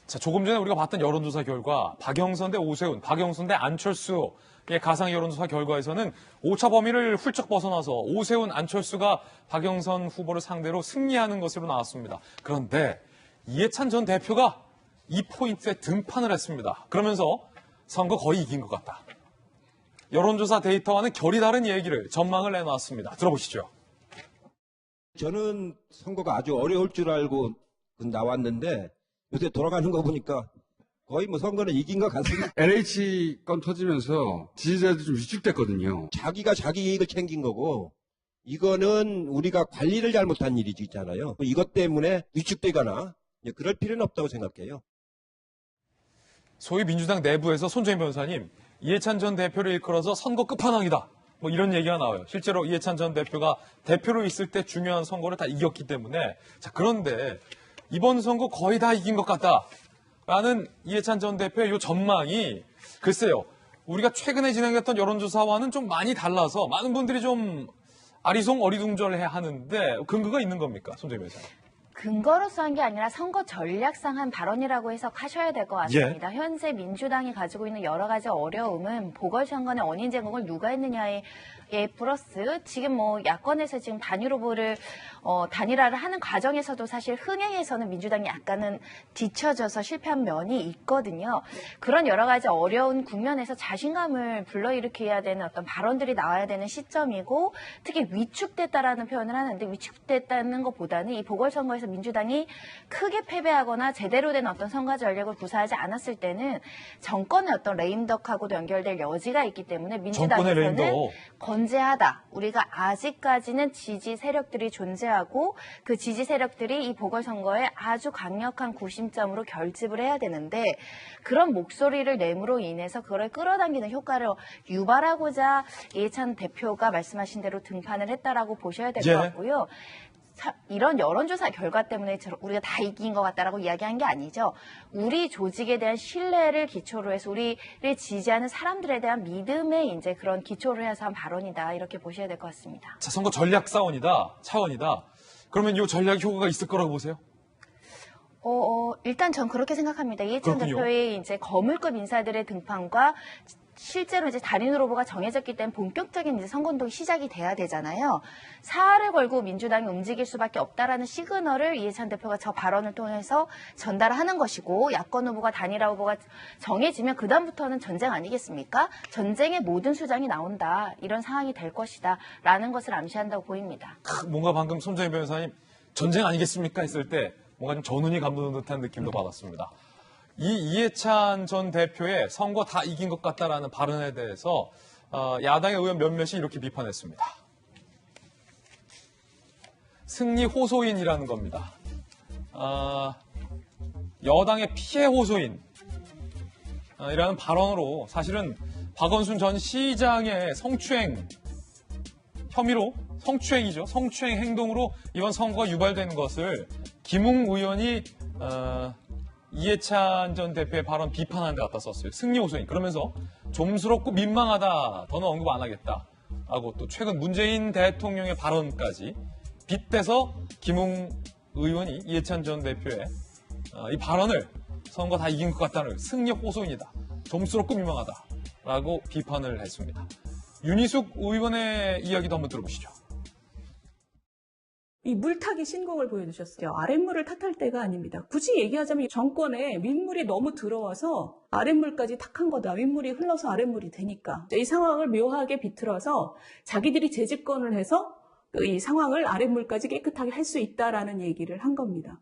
자, 조금 전에 우리가 봤던 여론조사 결과 박영선 대 오세훈, 박영선 대 안철수의 가상 여론조사 결과에서는 오차 범위를 훌쩍 벗어나서 오세훈, 안철수가 박영선 후보를 상대로 승리하는 것으로 나왔습니다. 그런데 이해찬 전 대표가 이 포인트에 등판을 했습니다. 그러면서 선거 거의 이긴 것 같다. 여론조사 데이터와는 결이 다른 얘기를 전망을 내놨습니다. 들어보시죠. 저는 선거가 아주 어려울 줄 알고 나왔는데 요새 돌아가는 거 보니까 거의 뭐 선거는 이긴 것 같습니다. LH 건 터지면서 지지자들이 좀 위축됐거든요. 자기가 자기 이익을 챙긴 거고 이거는 우리가 관리를 잘못한 일이지 있잖아요. 이것 때문에 위축되거나 그럴 필요는 없다고 생각해요. 소위 민주당 내부에서 손정인 변호사님, 이해찬 전 대표를 일컬어서 선거 끝판왕이다. 뭐 이런 얘기가 나와요. 실제로 이해찬 전 대표가 대표로 있을 때 중요한 선거를 다 이겼기 때문에. 자, 그런데 이번 선거 거의 다 이긴 것 같다라는 이해찬 전 대표의 이 전망이 글쎄요. 우리가 최근에 진행했던 여론조사와는 좀 많이 달라서 많은 분들이 좀 어리둥절해 하는데 근거가 있는 겁니까? 손정인 변호사님. 근거로서 한 게 아니라 선거 전략상 한 발언이라고 해석하셔야 될 것 같습니다. 현재 민주당이 가지고 있는 여러 가지 어려움은 보궐선거의 원인 제공을 누가 했느냐에 플러스 지금 뭐 야권에서 지금 단일 후보를 단일화를 하는 과정에서도 사실 흥행에서는 민주당이 약간은 뒤처져서 실패한 면이 있거든요. 그런 여러 가지 어려운 국면에서 자신감을 불러일으켜야 되는 어떤 발언들이 나와야 되는 시점이고 특히 위축됐다라는 표현을 하는데 위축됐다는 것보다는 이 보궐선거에서 민주당이 크게 패배하거나 제대로 된 어떤 선거 전략을 구사하지 않았을 때는 정권의 어떤 레임덕하고도 연결될 여지가 있기 때문에 민주당에서는 건재하다. 우리가 아직까지는 지지 세력들이 존재하고 그 지지 세력들이 이 보궐선거에 아주 강력한 구심점으로 결집을 해야 되는데 그런 목소리를 내므로 인해서 그걸 끌어당기는 효과를 유발하고자 이해찬 대표가 말씀하신 대로 등판을 했다라고 보셔야 될 것 같고요. 이런 여론조사 결과 때문에 우리가 다 이긴 것 같다라고 이야기한 게 아니죠. 우리 조직에 대한 신뢰를 기초로 해서 우리를 지지하는 사람들에 대한 믿음에 이제 그런 기초를 해서 한 발언이다. 이렇게 보셔야 될 것 같습니다. 자, 선거 전략 차원이다. 그러면 이 전략 효과가 있을 거라고 보세요? 일단 전 그렇게 생각합니다. 이해찬 대표의 이제 거물급 인사들의 등판과 실제로 이제 단일 후보가 정해졌기 때문에 본격적인 이제 선거운동이 시작이 돼야 되잖아요. 사활을 걸고 민주당이 움직일 수밖에 없다라는 시그널을 이해찬 대표가 저 발언을 통해서 전달하는 것이고 야권 후보가 단일화 후보가 정해지면 그다음부터는 전쟁 아니겠습니까? 전쟁의 모든 수장이 나온다. 이런 상황이 될 것이다. 라는 것을 암시한다고 보입니다. 뭔가 방금 손정인 변호사님 전쟁 아니겠습니까? 했을 때 뭔가 좀 전운이 감도는 듯한 느낌도 받았습니다. 이 이해찬 전 대표의 선거 다 이긴 것 같다라는 발언에 대해서 야당의 의원 몇몇이 이렇게 비판했습니다. 승리 호소인이라는 겁니다. 여당의 피해 호소인 이라는 발언으로 사실은 박원순 전 시장의 성추행 혐의로 성추행이죠. 성추행 행동으로 이번 선거가 유발된 것을 김웅 의원이 이해찬 전 대표의 발언 비판하는 데 갖다 썼어요. 승리 호소인. 그러면서 좀스럽고 민망하다. 더는 언급 안 하겠다. 하고 또 최근 문재인 대통령의 발언까지 빗대서 김웅 의원이 이해찬 전 대표의 이 발언을 선거 다 이긴 것 같다는 승리 호소인이다. 좀스럽고 민망하다. 라고 비판을 했습니다. 윤희숙 의원의 이야기도 한번 들어보시죠. 이 물타기 신공을 보여주셨어요. 아랫물을 탓할 때가 아닙니다. 굳이 얘기하자면 정권에 윗물이 너무 들어와서 아랫물까지 탁한 거다. 윗물이 흘러서 아랫물이 되니까. 이 상황을 묘하게 비틀어서 자기들이 재집권을 해서 이 상황을 아랫물까지 깨끗하게 할 수 있다라는 얘기를 한 겁니다.